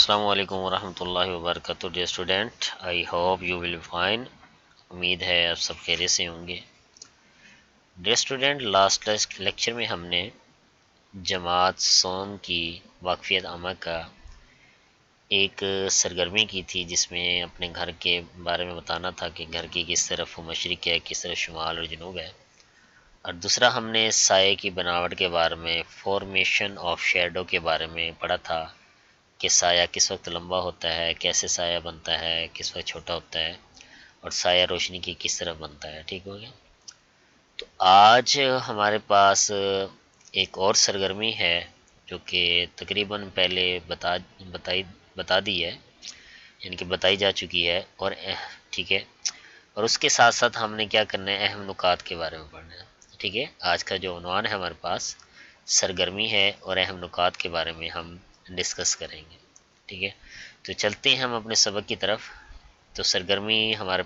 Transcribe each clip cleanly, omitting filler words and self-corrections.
السلام علیکم ورحمۃ اللہ وبرکاتہ dear student, I hope you well fine. امید ہے آپ سب خیریت سے ہوں گے۔ ڈیئر اسٹوڈنٹ، لاسٹ لیکچر میں ہم نے جماعت سوم کی واقفیت عامہ کا ایک سرگرمی کی تھی، جس میں اپنے گھر کے بارے میں بتانا تھا کہ گھر کی کس طرف مشرق ہے، کس طرف شمال اور جنوب ہے، اور دوسرا ہم نے سائے کی بناوٹ کے بارے میں، فارمیشن آف شیڈو کے بارے میں پڑھا تھا کہ سایہ کس وقت لمبا ہوتا ہے، کیسے سایہ بنتا ہے، کس وقت چھوٹا ہوتا ہے، اور سایہ روشنی کی کس طرح بنتا ہے۔ ٹھیک ہو گیا؟ تو آج ہمارے پاس ایک اور سرگرمی ہے جو کہ تقریباً پہلے بتا دی ہے، یعنی کہ بتائی جا چکی ہے، اور ٹھیک ہے، اور اس کے ساتھ ساتھ ہم نے کیا کرنا ہے، اہم نکات کے بارے میں پڑھنا ہے۔ ٹھیک ہے، آج کا جو عنوان ہے ہمارے پاس سرگرمی ہے، اور اہم نکات کے بارے میں ہم ڈسکس کریں گے۔ ٹھیک ہے، تو چلتے ہیں ہم اپنے سبق کی طرف۔ تو سرگرمی ہمارے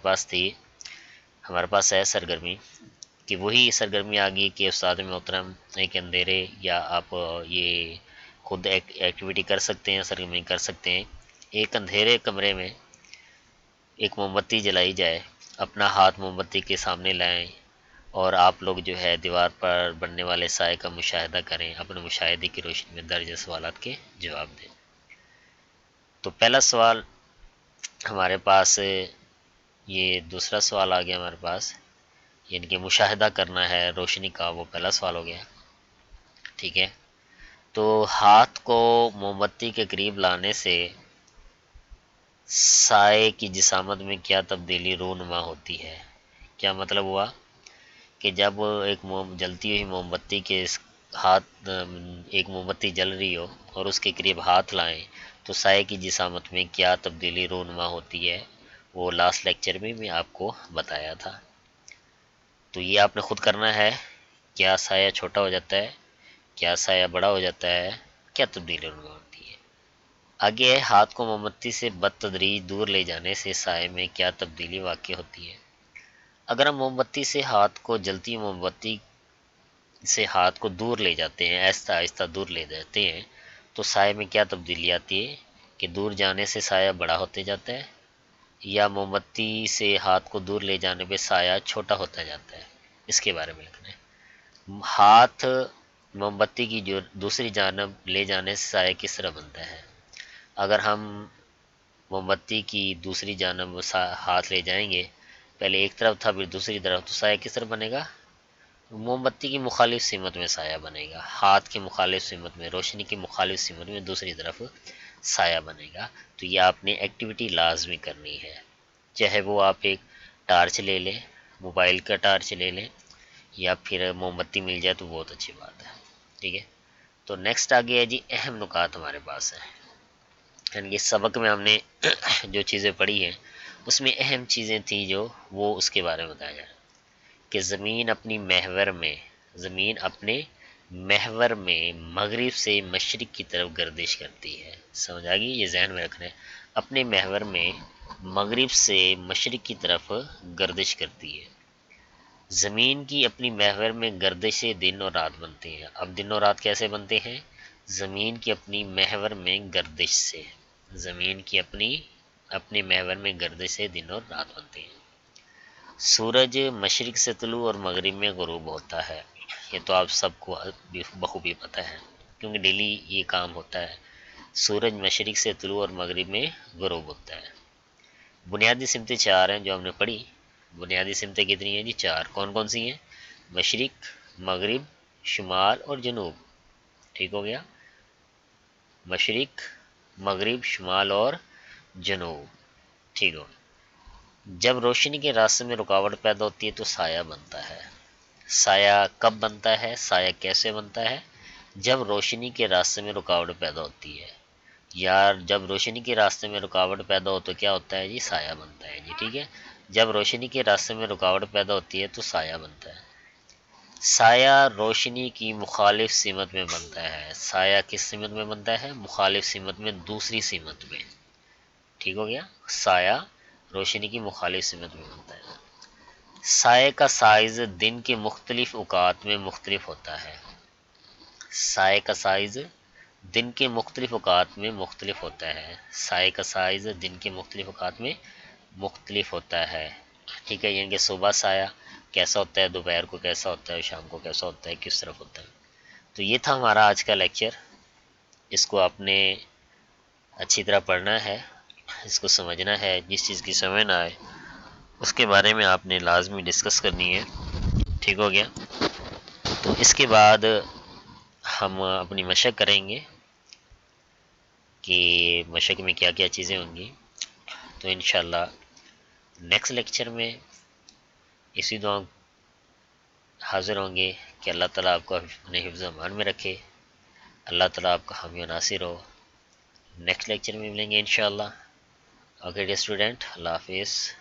پاس ہے سرگرمی کہ وہی سرگرمی آ گئی کہ استاد محترم ایک اندھیرے، یا آپ یہ خود ایکٹیویٹی کر سکتے ہیں، سرگرمی کر سکتے ہیں۔ ایک اندھیرے کمرے میں ایک موم بتی جلائی جائے، اپنا ہاتھ موم بتی کے سامنے لائیں، اور آپ لوگ جو ہے دیوار پر بننے والے سائے کا مشاہدہ کریں، اپنے مشاہدے کی روشنی میں درج سوالات کے جواب دیں۔ تو پہلا سوال ہمارے پاس، یہ دوسرا سوال آ گیا ہمارے پاس، یعنی کہ مشاہدہ کرنا ہے روشنی کا، وہ پہلا سوال ہو گیا۔ ٹھیک ہے، تو ہاتھ کو موم بتی کے قریب لانے سے سائے کی جسامت میں کیا تبدیلی رونما ہوتی ہے؟ کیا مطلب ہوا کہ جب ایک جلتی ہوئی موم بتی کے ایک موم بتی جل رہی ہو اور اس کے قریب ہاتھ لائیں تو سائے کی جسامت میں کیا تبدیلی رونما ہوتی ہے، وہ لاسٹ لیکچر میں بھی آپ کو بتایا تھا۔ تو یہ آپ نے خود کرنا ہے، کیا سایہ چھوٹا ہو جاتا ہے، کیا سایہ بڑا ہو جاتا ہے، کیا تبدیلی رونما ہوتی ہے۔ آگے ہے، ہاتھ کو موم بتی سے بتدریج دور لے جانے سے سائے میں کیا تبدیلی واقع ہوتی ہے۔ اگر ہم موم بتی سے ہاتھ کو جلتی موم بتی سے ہاتھ کو دور لے جاتے ہیں، آہستہ آہستہ دور لے جاتے ہیں، تو سائے میں کیا تبدیلی آتی ہے کہ دور جانے سے سایہ بڑا ہوتے جاتا ہے، یا موم بتی سے ہاتھ کو دور لے جانے پہ سایہ چھوٹا ہوتا جاتا ہے۔ اس کے بارے میں لکھنا ہے۔ ہاتھ موم بتی کی جو دوسری جانب لے جانے سے سایہ کس طرح بنتا ہے۔ اگر ہم موم بتی کی دوسری جانب ہاتھ لے جائیں گے، پہلے ایک طرف تھا پھر دوسری طرف، تو سایہ کس طرح بنے گا؟ موم بتی کی مخالف سمت میں سایہ بنے گا، ہاتھ کی مخالف سمت میں، روشنی کی مخالف سمت میں دوسری طرف سایہ بنے گا۔ تو یہ آپ نے ایکٹیویٹی لازمی کرنی ہے، چاہے وہ آپ ایک ٹارچ لے لیں، موبائل کا ٹارچ لے لیں، یا پھر موم بتی مل جائے تو بہت اچھی بات ہے۔ ٹھیک ہے، تو نیکسٹ آ گیا ہے جی، اہم نکات ہمارے پاس ہے، یعنی کہ سبق میں ہم نے جو چیزیں پڑھی ہیں اس میں اہم چیزیں تھیں جو وہ اس کے بارے میں بتایا جائے کہ زمین اپنے محور میں مغرب سے مشرق کی طرف گردش کرتی ہے۔ سمجھ آ گئی؟ یہ ذہن میں رکھنا ہے، اپنے محور میں مغرب سے مشرق کی طرف گردش کرتی ہے۔ زمین کی اپنی محور میں گردش سے دن اور رات بنتے ہیں۔ اب دن اور رات کیسے بنتے ہیں؟ زمین کی اپنی محور میں گردش سے، زمین کی اپنے محور میں گردش سے دن اور رات بنتے ہیں۔ سورج مشرق سے طلوع اور مغرب میں غروب ہوتا ہے۔ یہ تو آپ سب کو بخوبی پتہ ہے کیونکہ ڈیلی یہ کام ہوتا ہے۔ سورج مشرق سے طلوع اور مغرب میں غروب ہوتا ہے۔ بنیادی سمتیں چار ہیں جو ہم نے پڑھی۔ بنیادی سمتیں کتنی ہیں جی؟ چار۔ کون کون سی ہیں؟ مشرق، مغرب، شمال اور جنوب۔ ٹھیک ہو گیا؟ مشرق، مغرب، شمال اور جنوب۔ ٹھیک ہو؟ جب روشنی کے راستے میں رکاوٹ پیدا ہوتی ہے تو سایہ بنتا ہے۔ سایہ کب بنتا ہے؟ سایہ کیسے بنتا ہے؟ جب روشنی کے راستے میں رکاوٹ پیدا ہوتی ہے، یا جب روشنی کے راستے میں رکاوٹ پیدا ہو تو کیا ہوتا ہے جی؟ سایہ بنتا ہے جی۔ ٹھیک ہے، جب روشنی کے راستے میں رکاوٹ پیدا ہوتی ہے تو سایہ بنتا ہے۔ سایہ روشنی کی مخالف سمت میں بنتا ہے۔ سایہ کس سمت میں بنتا ہے؟ مخالف سمت میں، دوسری سمت میں۔ ٹھیک ہو گیا؟ سایہ روشنی کی مخالف سمت میں بنتا ہے۔ سائے کا سائز دن کے مختلف اوقات میں مختلف ہوتا ہے۔ سائے کا سائز دن کے مختلف اوقات میں مختلف ہوتا ہے، سائے کا سائز دن کے مختلف اوقات میں مختلف ہوتا ہے، ٹھیک ہے، یعنی کہ صبح سایہ کیسا ہوتا ہے، دوپہر کو کیسا ہوتا ہے، شام کو کیسا ہوتا ہے، کس طرف ہوتا ہے۔ تو یہ تھا ہمارا آج کا لیکچر، اس کو آپ نے اچھی طرح پڑھنا ہے، اس کو سمجھنا ہے، جس چیز کی سمجھ نہ آئے اس کے بارے میں آپ نے لازمی ڈسکس کرنی ہے، ٹھیک ہو گیا۔ تو اس کے بعد ہم اپنی مشق کریں گے کہ مشق میں کیا کیا چیزیں ہوں گی، تو انشاءاللہ نیکسٹ لیکچر میں اسی دعا حاضر ہوں گے کہ اللہ تعالیٰ آپ کو اپنے حفظ و امان میں رکھے، اللہ تعالیٰ آپ کا حامی و ناصر ہو۔ نیکسٹ لیکچر میں ملیں گے انشاءاللہ۔ اوکے ڈیئر اسٹوڈنٹ، اللہ حافظ۔